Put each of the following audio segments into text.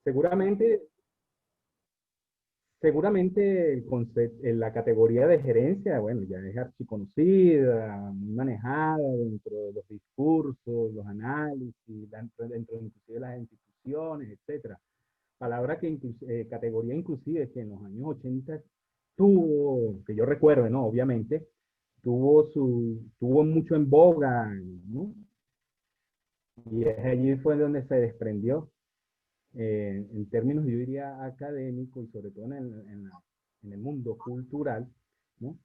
Seguramente, seguramente la categoría de gerencia, bueno, ya es archiconocida, muy manejada dentro de los discursos, los análisis, dentro inclusive de las instituciones, etcétera. Palabra que categoría inclusive que en los años 80 tuvo, que yo recuerdo, ¿no? Obviamente, tuvo mucho en boga, ¿no? Y es allí fue donde se desprendió, en términos, yo diría, académicos y sobre todo en el mundo cultural, ¿no?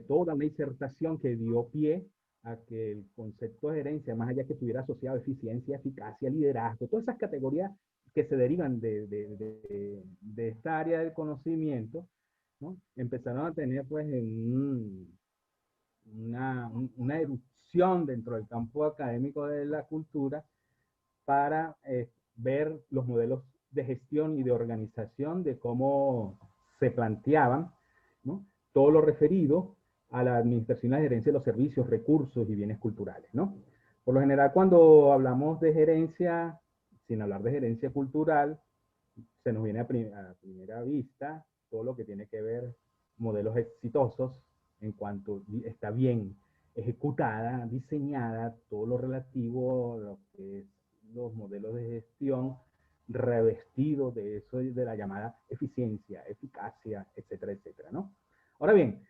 Toda una disertación que dio pie a que el concepto de gerencia, más allá que estuviera asociado a eficiencia, eficacia, liderazgo, todas esas categorías que se derivan de esta área del conocimiento, ¿no? Empezaron a tener pues una erupción dentro del campo académico de la cultura para ver los modelos de gestión y de organización de cómo se planteaban, ¿no? Todo lo referido a la administración y la gerencia de los servicios, recursos y bienes culturales, ¿no? Por lo general, cuando hablamos de gerencia, sin hablar de gerencia cultural, se nos viene a primera vista todo lo que tiene que ver modelos exitosos en cuanto está bien ejecutada, diseñada, todo lo relativo a lo que es los modelos de gestión revestidos de eso, de la llamada eficiencia, eficacia, etcétera, etcétera, ¿no? Ahora bien,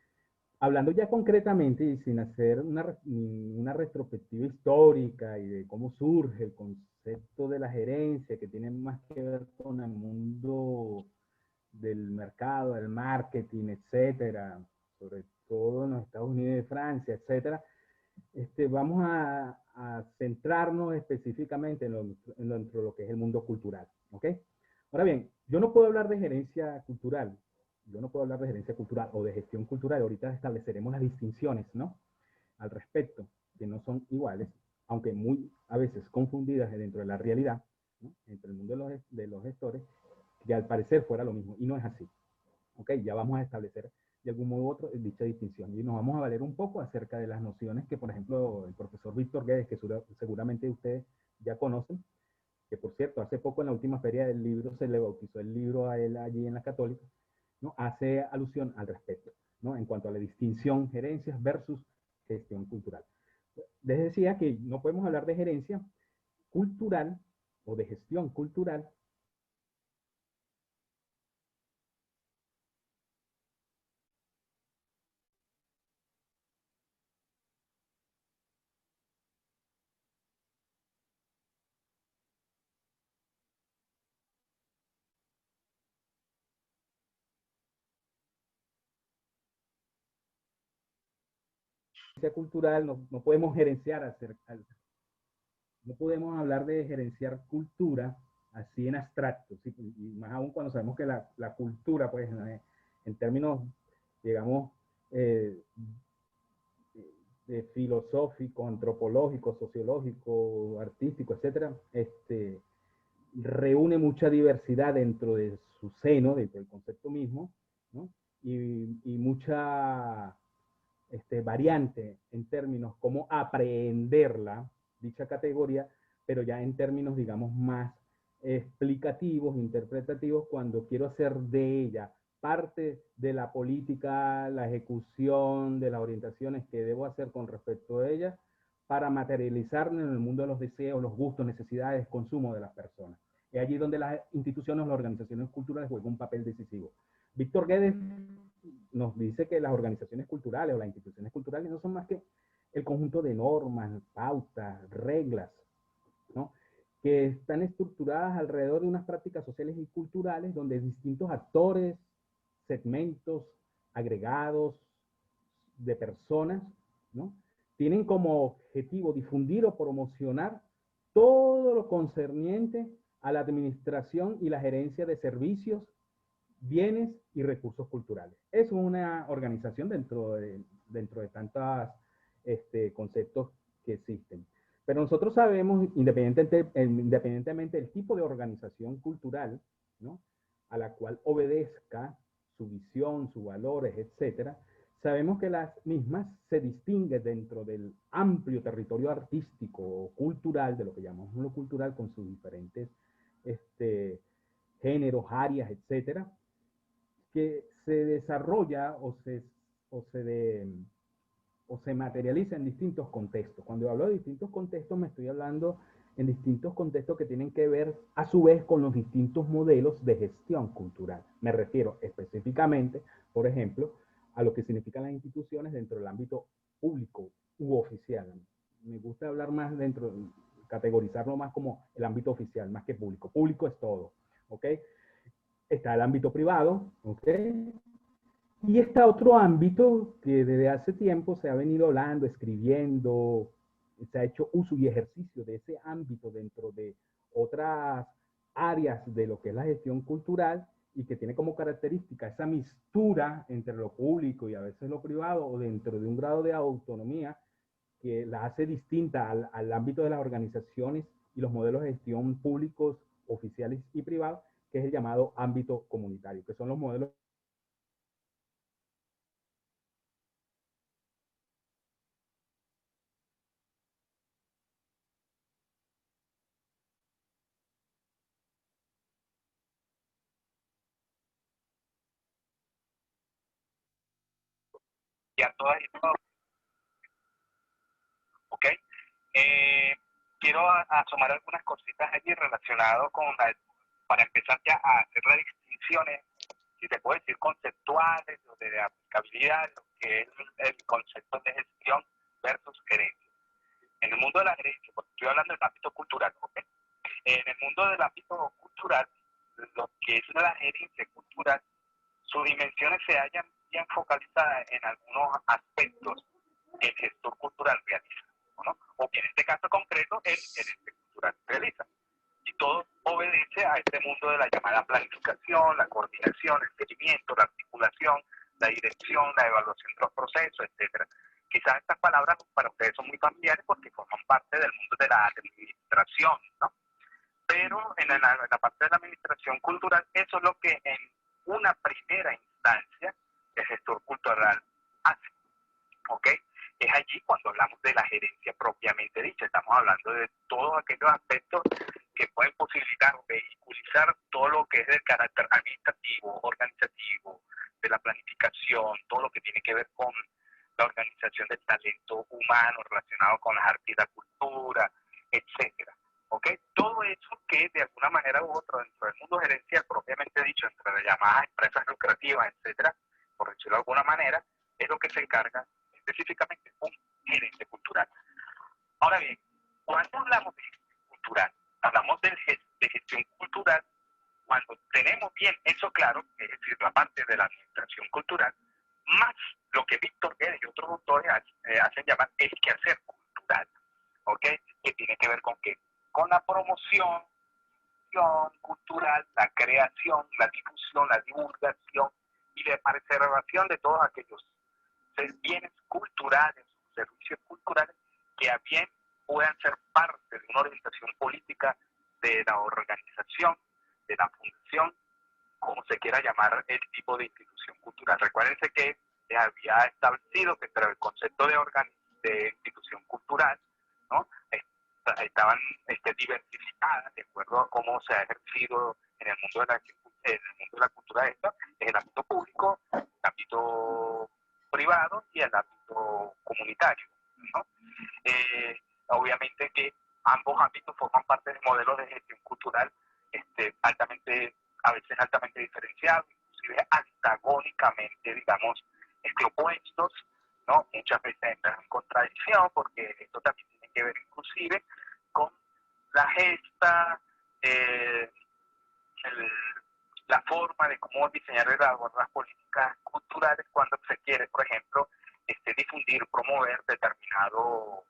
hablando ya concretamente y sin hacer una retrospectiva histórica y de cómo surge el concepto de la gerencia, que tiene más que ver con el mundo del mercado, del marketing, etcétera, sobre todo en los Estados Unidos y Francia, etcétera, vamos a centrarnos específicamente dentro de lo que es el mundo cultural, ¿ok? Ahora bien, yo no puedo hablar de gerencia cultural, yo no puedo hablar de gerencia cultural o de gestión cultural, ahorita estableceremos las distinciones, ¿no? Al respecto, que no son iguales, aunque muy a veces confundidas dentro de la realidad, ¿no? Entre el mundo de los gestores, que al parecer fuera lo mismo, y no es así. Ok, ya vamos a establecer de algún modo u otro dicha distinción y nos vamos a valer un poco acerca de las nociones que, por ejemplo, el profesor Víctor Guedes, que seguramente ustedes ya conocen, que por cierto, hace poco en la última feria del libro se le bautizó el libro a él allí en la Católica, ¿no? Hace alusión al respecto, ¿no? En cuanto a la distinción gerencias versus gestión cultural. Les decía que no podemos hablar de gerencia cultural o de gestión cultural cultural, no podemos gerenciar no podemos hablar de gerenciar cultura así en abstracto, ¿sí? Y más aún cuando sabemos que la cultura, pues, en términos, digamos, eh, de filosófico, antropológico, sociológico, artístico, etcétera, reúne mucha diversidad dentro de su seno, dentro del concepto mismo, ¿no? Y mucha variante en términos cómo aprehenderla, dicha categoría, pero ya en términos, digamos, más explicativos, interpretativos, cuando quiero hacer de ella parte de la política, la ejecución, de las orientaciones que debo hacer con respecto a ella, para materializarla en el mundo de los deseos, los gustos, necesidades, consumo de las personas. Es allí donde las instituciones, las organizaciones culturales juegan un papel decisivo. Víctor Guedes nos dice que las organizaciones culturales o las instituciones culturales no son más que el conjunto de normas, pautas, reglas, ¿no? Que están estructuradas alrededor de unas prácticas sociales y culturales donde distintos actores, segmentos, agregados de personas, ¿no? Tienen como objetivo difundir o promocionar todo lo concerniente a la administración y la gerencia de servicios, bienes y recursos culturales. Es una organización dentro de tantos conceptos que existen. Pero nosotros sabemos, independientemente del tipo de organización cultural, ¿no? A la cual obedezca su visión, sus valores, etcétera, sabemos que las mismas se distinguen dentro del amplio territorio artístico o cultural, de lo que llamamos lo cultural, con sus diferentes este, géneros, áreas, etcétera, que se desarrolla o se materializa en distintos contextos. Cuando hablo de distintos contextos, me estoy hablando en distintos contextos que tienen que ver a su vez con los distintos modelos de gestión cultural. Me refiero específicamente, por ejemplo, a lo que significan las instituciones dentro del ámbito público u oficial. Me gusta hablar más dentro, categorizarlo más como el ámbito oficial, más que público. Público es todo, ¿ok? Está el ámbito privado, ¿ok? Y está otro ámbito que desde hace tiempo se ha venido hablando, escribiendo, se ha hecho uso y ejercicio de ese ámbito dentro de otras áreas de lo que es la gestión cultural y que tiene como característica esa mistura entre lo público y a veces lo privado o dentro de un grado de autonomía que la hace distinta al ámbito de las organizaciones y los modelos de gestión públicos, oficiales y privados, que es el llamado ámbito comunitario, que son los modelos. Y a todas y todos, ¿ok? Eh, quiero asomar algunas cositas allí relacionadas con para empezar ya a hacer las distinciones, si se puede decir, conceptuales o de aplicabilidad, lo que es el concepto de gestión versus gerencia. En el mundo de la gerencia, porque estoy hablando del ámbito cultural, ¿ok? En el mundo del ámbito cultural, lo que es la gerencia cultural, sus dimensiones se hallan bien focalizadas en algunos aspectos que el gestor cultural realiza, ¿no? O que en este caso concreto el gerente cultural realiza. Y todo obedece a este mundo de la llamada planificación, la coordinación, el seguimiento, la articulación, la dirección, la evaluación de los procesos, etcétera. Quizás estas palabras para ustedes son muy familiares porque forman parte del mundo de la administración, ¿no? Pero en la parte de la administración cultural, eso es lo que en una primera instancia el gestor cultural hace, ¿ok? Es allí cuando hablamos de la gerencia propiamente dicha. Estamos hablando de todos aquellos aspectos que pueden posibilitar o vehiculizar todo lo que es del carácter administrativo, organizativo, de la planificación, todo lo que tiene que ver con la organización del talento humano relacionado con las artes y la cultura, etcétera. ¿Ok? Todo eso que de alguna manera u otra dentro del mundo gerencial propiamente dicho, entre las llamadas empresas lucrativas, etcétera, por decirlo de alguna manera, es lo que se encarga específicamente un gerente cultural. Ahora bien, cuando hablamos de gestión cultural, hablamos de gestión cultural cuando tenemos bien eso claro, es decir, la parte de la administración cultural, más lo que Víctor Guedes y otros autores hacen llamar el quehacer cultural, ¿ok? Que tiene que ver con qué? Con la promoción cultural, la creación, la difusión, la divulgación y la preservación de todos aquellos bienes culturales, servicios culturales que a bien puedan ser parte de una orientación política de la organización, de la fundación, como se quiera llamar el tipo de institución cultural. Recuérdense que se había establecido que entre el concepto de institución cultural, ¿no? Estaban diversificadas de acuerdo a cómo se ha ejercido en el mundo de la cultura esta, en el ámbito público, el ámbito privado y el ámbito comunitario, ¿no? Obviamente que ambos ámbitos forman parte de modelos de gestión cultural a veces altamente diferenciados, inclusive antagónicamente, digamos, opuestos, ¿no? Muchas veces entran en contradicción porque esto también tiene que ver inclusive con la gesta, la forma de cómo diseñar las políticas culturales cuando se quiere, por ejemplo, difundir, promover determinado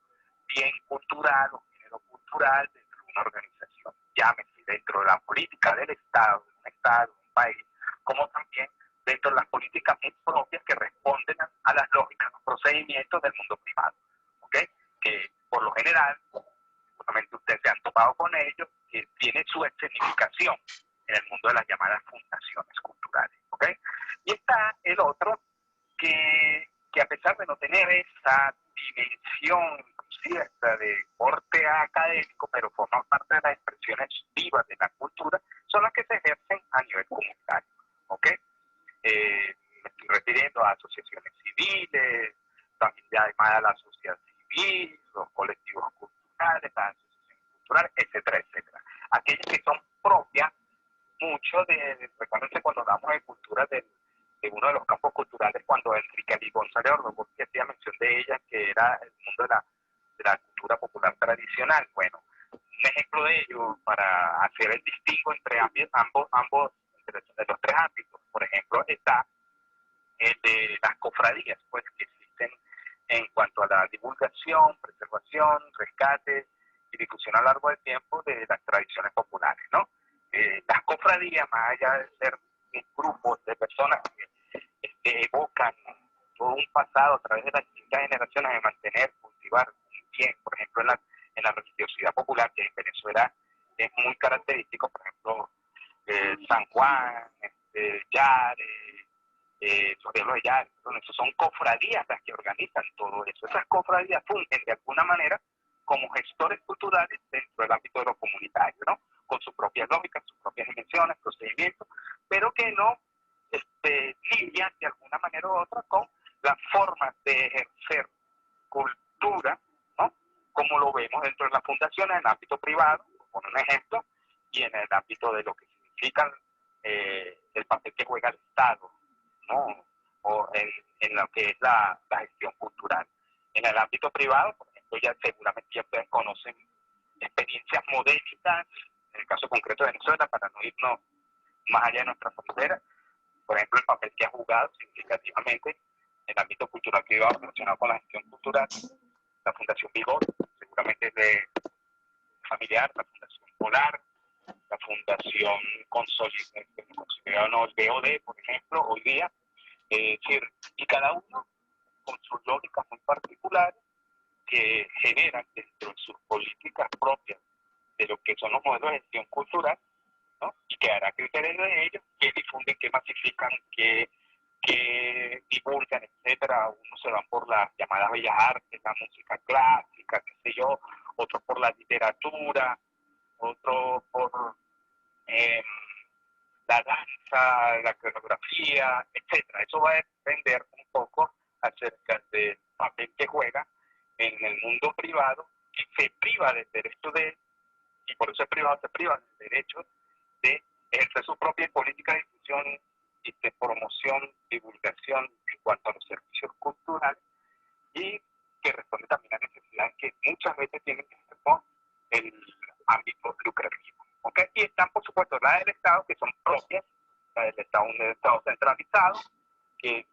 bien cultural o género cultural dentro de una organización, llámese dentro de la política del Estado, de un país, como también dentro de las políticas muy propias que responden a las lógicas, los procedimientos del mundo privado, ¿ok? Que por lo general, seguramente ustedes se han topado con ellos, que tiene su escenificación en el mundo de las llamadas fundaciones culturales, ¿ok? Y está el otro que a pesar de no tener esa dimensión cierta de corte académico, pero forman parte de las expresiones vivas de la cultura, son las que se ejercen a nivel comunitario. ¿Ok? Me estoy refiriendo a asociaciones civiles, también ya además a la sociedad civil, los colectivos culturales, las asociaciones culturales, etcétera, etcétera. Aquellas que son propias, mucho recuérdense cuando hablamos de cultura de uno de los campos culturales, cuando Enrique Ali González Ordogoski hacía mención de ella, que era el mundo de la cultura popular tradicional. Bueno, un ejemplo de ello, para hacer el distingo entre ambos de los tres ámbitos, por ejemplo, está el de las cofradías, pues, que existen en cuanto a la divulgación, preservación, rescate y difusión a lo largo del tiempo de las tradiciones populares, ¿no? Las cofradías, más allá de ser grupos de personas que evocan todo un pasado a través de las distintas generaciones de mantener, cultivar un bien, por ejemplo, en la religiosidad popular, que en Venezuela es muy característico, por ejemplo, San Juan, Yare, Florero de Yare, eso son cofradías las que organizan todo eso. Esas cofradías fungen de alguna manera como gestores culturales dentro del ámbito de lo comunitario, ¿no? Con sus propias lógicas, sus propias dimensiones, procedimientos, pero que no lidian de alguna manera u otra con las formas de ejercer cultura, ¿no? Como lo vemos dentro de las fundaciones, en el ámbito privado, por un ejemplo, y en el ámbito de lo que significa el papel que juega el Estado, ¿no? O en lo que es la gestión cultural. En el ámbito privado, por ejemplo, ya seguramente ya ustedes conocen experiencias modélicas, en el caso concreto de Venezuela, para no irnos más allá de nuestras fronteras, por ejemplo, el papel que ha jugado significativamente en el ámbito cultural privado relacionado con la gestión cultural, la Fundación Vigor, seguramente es de familiar, la Fundación Polar, la Fundación Consolidado, el BOD, por ejemplo, hoy día, es decir, y cada uno con sus lógicas muy particulares que generan dentro de sus políticas propias de lo que son los modelos de gestión cultural, ¿no? Y que hará criterio de ellos, que difunden, que masifican, que divulgan, etcétera. Unos se van por las llamadas bellas artes, la música clásica, qué sé yo, otros por la literatura, otros por la danza, la coreografía, etcétera. Eso va a depender un poco acerca del papel que juega en el mundo privado, que se priva del derecho y por eso el privado se priva del derecho de ejercer su propia política de difusión y de promoción, divulgación en cuanto a los servicios culturales, y que responde también a necesidades que muchas veces tienen que ver con el ámbito lucrativo. ¿Okay? Y están, por supuesto, las del Estado, que son propias, la del Estado, un Estado centralizado, que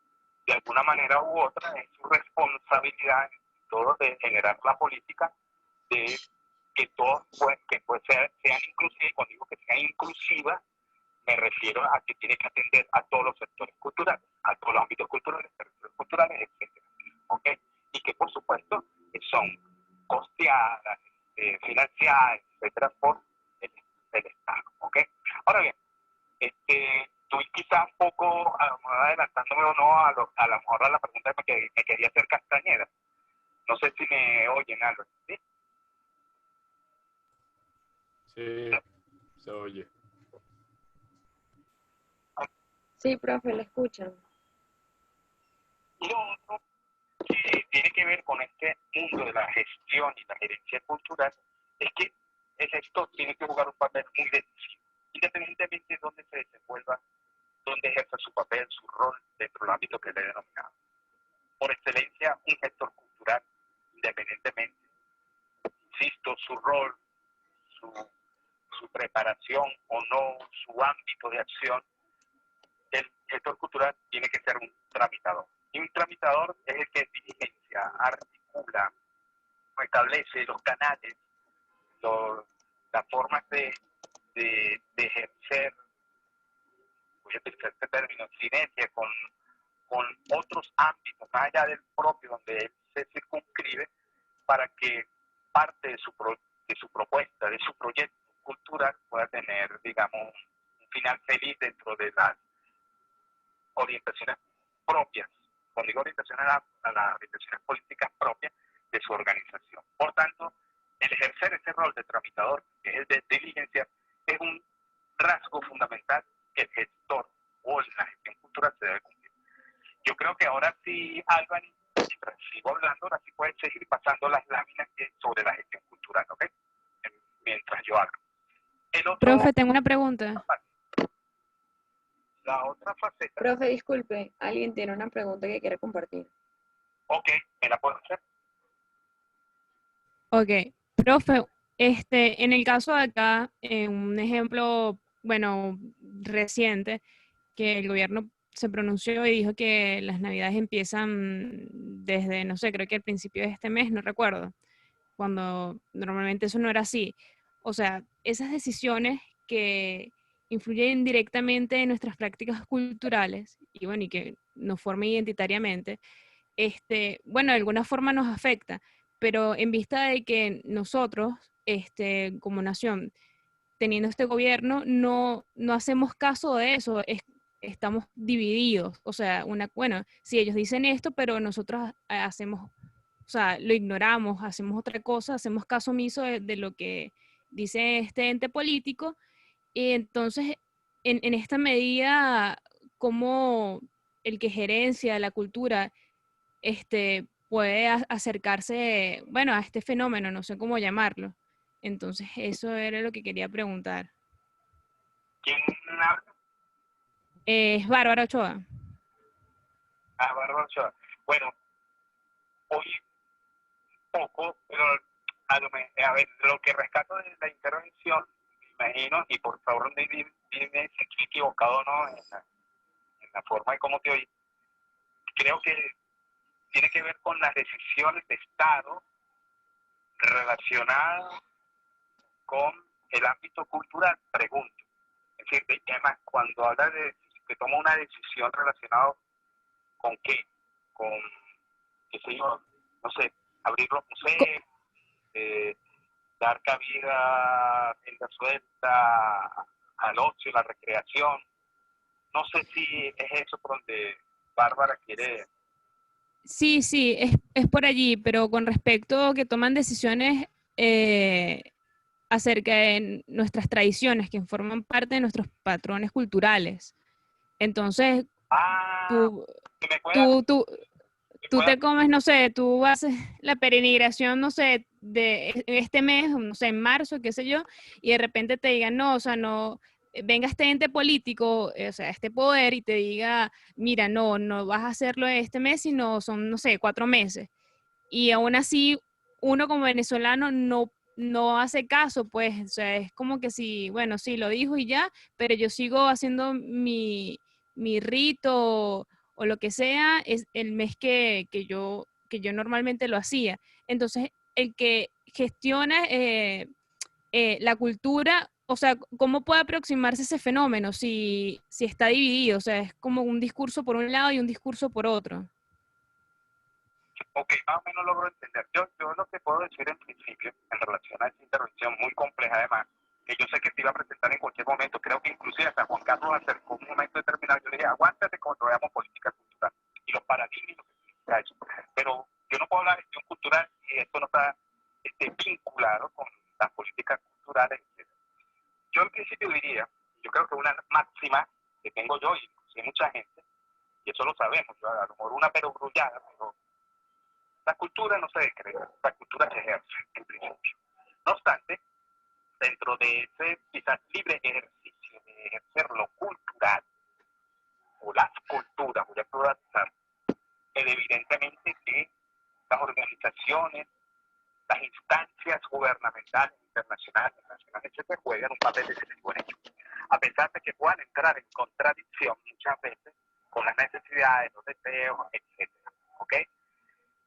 de alguna manera u otra es su responsabilidad en todo de generar la política de que todos sean inclusivas. Cuando digo que sean inclusivas, me refiero a que tiene que atender a todos los sectores culturales, a todos los ámbitos culturales, territorios culturales, etc. ¿Okay? Y que, por supuesto, son costeadas, financiadas, etcétera, por el Estado. ¿Okay? Ahora bien, estoy quizás un poco adelantándome o no a lo mejor a la pregunta que me quería hacer Castañeda. No sé si me oyen algo. ¿Sí? Sí, se oye. Sí, profe, lo escuchan. Y lo otro que tiene que ver con este mundo de la gestión y la gerencia cultural es que el gestor tiene que jugar un papel muy decisivo, independientemente de dónde se desenvuelva, dónde ejerza su papel, su rol dentro del ámbito que le he denominado. Por excelencia, un gestor cultural, independientemente, insisto, su rol, su preparación o no, su ámbito de acción, el gestor cultural tiene que ser un tramitador. Y un tramitador es el que diligencia, articula, establece los canales, las formas de ejercer, voy a utilizar este término, sinergia con otros ámbitos, más allá del propio, donde él se circunscribe, para que parte de su propuesta, de su proyecto cultural, pueda tener, digamos, un final feliz dentro de las orientaciones propias. Cuando digo orientaciones a las orientaciones políticas propias de su organización. Por tanto, el ejercer ese rol de tramitador, que es el de diligencia, es un rasgo fundamental que el Albany, mientras sigo hablando, ahora sí puedes seguir pasando las láminas sobre la gestión cultural, ¿ok? Mientras yo hablo. El otro, Profe, tengo una pregunta. la otra faceta. Profe, disculpe, alguien tiene una pregunta que quiere compartir. Ok, ¿me la puedo hacer? Ok, profe, en el caso de acá, un ejemplo, bueno, reciente, que el gobierno se pronunció y dijo que las navidades empiezan desde, no sé, creo que al principio de este mes, no recuerdo, cuando normalmente eso no era así. O sea, esas decisiones que influyen directamente en nuestras prácticas culturales y bueno, y que nos forman identitariamente, bueno, de alguna forma nos afecta, pero en vista de que nosotros, como nación, teniendo este gobierno, no hacemos caso de eso, estamos divididos. O sea, bueno, si ellos dicen esto, pero nosotros hacemos, o sea, lo ignoramos, hacemos otra cosa, hacemos caso omiso de lo que dice este ente político, y entonces, en esta medida, ¿cómo el que gerencia la cultura puede acercarse, bueno, a este fenómeno, no sé cómo llamarlo? Entonces, eso era lo que quería preguntar. ¿Quién habla? Es Bárbara Ochoa. Bárbara Ochoa. Bueno, hoy poco, pero a ver, lo que rescato de la intervención, me imagino, y por favor dime si estoy equivocado o no en la forma de cómo te oí, creo que tiene que ver con las decisiones de Estado relacionadas con el ámbito cultural, pregunto. Es decir, además, cuando habla de que toma una decisión relacionada con qué, con, qué sé yo, no sé, abrir los museos, dar cabida, rienda suelta al ocio, la recreación. No sé si es eso por donde Bárbara quiere. Sí, sí, es por allí, pero con respecto a que toman decisiones acerca de nuestras tradiciones, que forman parte de nuestros patrones culturales. Entonces, tú, que me pueda, tú, tú, que tú pueda, te comes, no sé, tú haces la peregrinación, no sé, de este mes, no sé, en marzo, qué sé yo, y de repente te digan, no, o sea, no, venga este ente político, o sea, este poder, y te diga, mira, no vas a hacerlo este mes, sino son, no sé, 4 meses. Y aún así, uno como venezolano no hace caso, pues, o sea, es como que sí, bueno, sí, lo dijo y ya, pero yo sigo haciendo mi rito o lo que sea, es el mes que yo normalmente lo hacía. Entonces, el que gestiona la cultura, o sea, ¿cómo puede aproximarse ese fenómeno si está dividido? O sea, es como un discurso por un lado y un discurso por otro. Ok, más o menos logro entender. Yo lo que puedo decir en principio, en relación a esta intervención muy compleja además, que yo sé que te iba a presentar en cualquier momento, creo que inclusive hasta Juan Carlos acercó un momento determinado, yo le dije, aguántate cuando veamos política cultural y los paradigmas y lo que significa eso. Pero yo no puedo hablar de gestión cultural si esto no está vinculado con las políticas culturales, etc. Yo en principio diría, yo creo que una máxima que tengo yo y inclusive mucha gente, y eso lo sabemos, yo a lo mejor una perogrullada, pero la cultura no se decreta, la cultura se ejerce en principio. No obstante, dentro de ese quizás libre ejercicio de ejercer lo cultural o las culturas, voy a pluralizar, evidentemente que las organizaciones, las instancias gubernamentales, internacionales, nacionales, etcétera, juegan un papel decisivo en ello. A pesar de que puedan entrar en contradicción muchas veces con las necesidades, los deseos, etcétera. ¿Ok?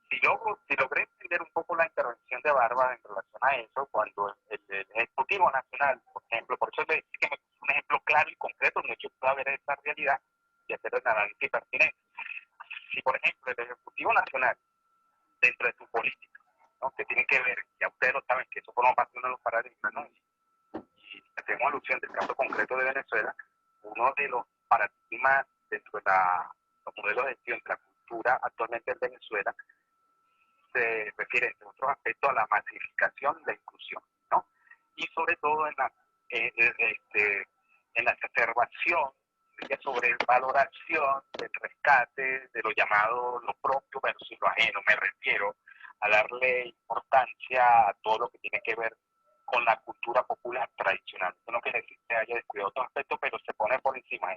Si logré entender un poco la intervención de Bárbara en relación a eso, cuando el Ejecutivo Nacional, por ejemplo, por eso le decía que me puso un ejemplo claro y concreto donde yo pueda ver esa realidad y hacer el análisis pertinente. Si, por ejemplo, el Ejecutivo Nacional, dentro de su política, ¿no?, que tiene que ver, ya ustedes lo saben, que eso forma parte de uno de los paradigmas, ¿no?, y hacemos alusión del caso concreto de Venezuela, uno de los paradigmas dentro de los modelos de gestión de la cultura actualmente en Venezuela se refiere, entre otros aspectos, a la masificación y la inclusión, ¿no? Y sobre todo en la exacerbación construye sobre valoración del rescate de lo llamado lo propio versus lo ajeno. Me refiero a darle importancia a todo lo que tiene que ver con la cultura popular tradicional. Esto no quiere decir que haya descuidado otro aspecto, pero se pone por encima.